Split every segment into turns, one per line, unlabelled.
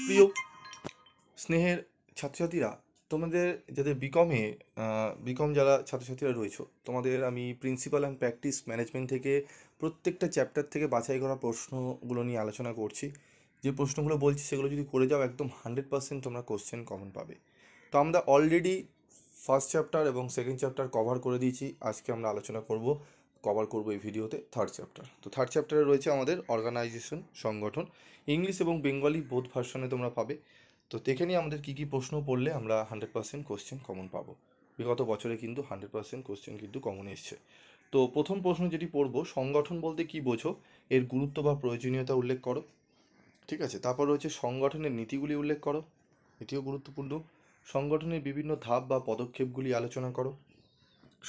প্রিয় স্নেহের ছাত্রছাত্রীরা, তোমাদের যাদের বিকম যারা ছাত্রছাত্রীরা রয়েছে, তোমাদের আমি প্রিন্সিপাল অ্যান্ড প্র্যাকটিস ম্যানেজমেন্ট থেকে প্রত্যেকটা চ্যাপ্টার থেকে বাছাই করা প্রশ্নগুলো নিয়ে আলোচনা করছি। যে প্রশ্নগুলো বলছি সেগুলো যদি করে যাও একদম 100% তোমরা কোশ্চেন কমন পাবে। তো আমরা অলরেডি ফার্স্ট চ্যাপ্টার এবং সেকেন্ড চ্যাপ্টার কভার করে দিয়েছি। আজকে আমরা আলোচনা কভার করব এই ভিডিওতে থার্ড চ্যাপ্টার। তো থার্ড চ্যাপ্টারে রয়েছে আমাদের অর্গানাইজেশন, সংগঠন। ইংলিশ এবং বেঙ্গলি বোথ ভার্সনে তোমরা পাবে। তো দেখে নিই আমাদের কী কী প্রশ্ন পড়লে আমরা 100% কোশ্চেন কমন পাবো। বিগত বছরে কিন্তু 100% কোশ্চেন কিন্তু কমন এসছে। তো প্রথম প্রশ্ন যেটি পড়বো, সংগঠন বলতে কী বোঝো, এর গুরুত্ব বা প্রয়োজনীয়তা উল্লেখ করো। ঠিক আছে, তারপর রয়েছে সংগঠনের নীতিগুলি উল্লেখ করো, এটিও গুরুত্বপূর্ণ। সংগঠনের বিভিন্ন ধাপ বা পদক্ষেপগুলি আলোচনা করো।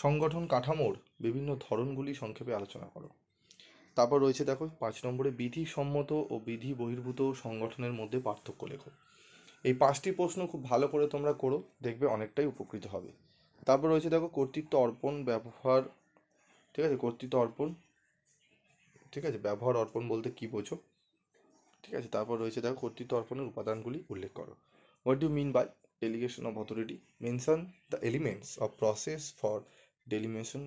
সংগঠন কাঠামোর বিভিন্ন ধরনগুলি সংক্ষেপে আলোচনা করো। তারপর রয়েছে দেখো 5 নম্বরে, বিধিসম্মত ও বিধি বহির্ভূত সংগঠনের মধ্যে পার্থক্য লেখো। এই 5টি প্রশ্ন খুব ভালো করে তোমরা করো, দেখবে অনেকটাই উপকৃত হবে। তারপর রয়েছে দেখো কর্তৃত্ব অর্পণ ব্যবহার। ঠিক আছে, কর্তৃত্ব অর্পণ, ঠিক আছে, ব্যবহার অর্পণ বলতে কী বোঝো। ঠিক আছে, তারপর রয়েছে দেখো কর্তৃত্ব অর্পণের উপাদানগুলি উল্লেখ করো। What do mean by delegation of authority, mention the elements of process for delegation.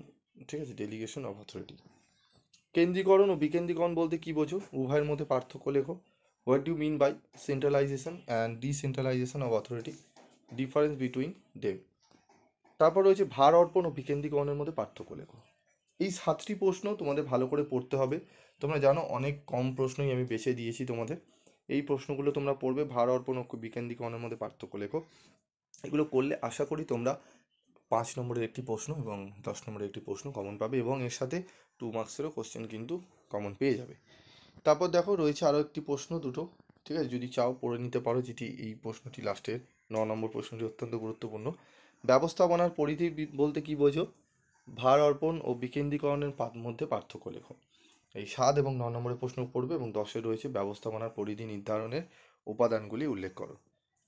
ঠিক আছে, ডেলিগেশন অফ অথরিটি। কেন্দ্রীকরণ ও বিকেন্দ্রীকরণ বলতে কী বোঝো, উভয়ের মধ্যে পার্থক্য লেখো। What do mean by centralization and decentralization of authority, difference between them. তারপর রয়েছে ভার অর্পণ ও বিকেন্দ্রীকরণের মধ্যে পার্থক্য লেখো। এই 7টি প্রশ্ন তোমাদের ভালো করে পড়তে হবে। তোমরা জানো অনেক কম প্রশ্নই আমি বেছে দিয়েছি তোমাদের। এই প্রশ্নগুলো তোমরা পড়বে, ভার অর্পণ ও বিকেন্দ্রীকরণের মধ্যে পার্থক্য লেখো। এগুলো করলে আশা করি তোমরা 5 নম্বরের একটি প্রশ্ন এবং 10 নম্বরের একটি প্রশ্ন কমন পাবে, এবং এর সাথে 2 মার্কসেরও কোশ্চেন কিন্তু কমন পেয়ে যাবে। তারপর দেখো রয়েছে আরও একটি প্রশ্ন, দুটো। ঠিক আছে, যদি চাও পড়ে নিতে পারো, যেটি এই প্রশ্নটি লাস্টের 9 নম্বর প্রশ্নটি অত্যন্ত গুরুত্বপূর্ণ। ব্যবস্থাপনার পরিধি বলতে কী বোঝো, ভার অর্পণ ও বিকেন্দ্রীকরণের মধ্যে পার্থক্য লেখো। এই 7 এবং 9 নম্বরের প্রশ্ন পড়বে, এবং 10-এ রয়েছে ব্যবস্থাপনার পরিধি নির্ধারণের উপাদানগুলি উল্লেখ করো।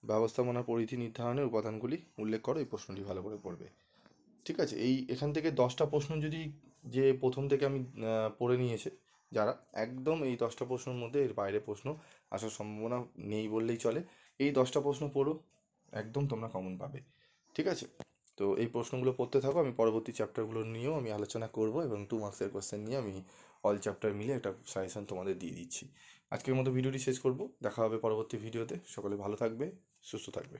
ব্যবস্থাপনার পরিধি নির্ধারণের উপাদানগুলি উল্লেখ করো, এই প্রশ্নটি ভালো করে পড়বে। ঠিক আছে, এখান থেকে 10টা প্রশ্ন যদি, যে প্রথম থেকে আমি পড়ে নিয়েছে যারা, একদম এই 10টা প্রশ্নের মধ্যে এর বাইরে প্রশ্ন আসার সম্ভাবনা নেই বললেই চলে। এই 10টা প্রশ্ন পড়ো, একদম তোমরা কমন পাবে। ঠিক আছে, তো এই প্রশ্নগুলো পড়তে থাকো, আমি পরবর্তী চ্যাপ্টারগুলো নিয়েও আমি আলোচনা করব, এবং 2 মার্কসের কোশ্চেন নিয়ে আমি অল চ্যাপ্টার মিলে একটা সাজেশন তোমাদের দিয়ে দিচ্ছি। আজকের মতো ভিডিওটি শেষ করব, দেখা হবে পরবর্তী ভিডিওতে। সকলে ভালো থাকবে, সুস্থ থাকবে।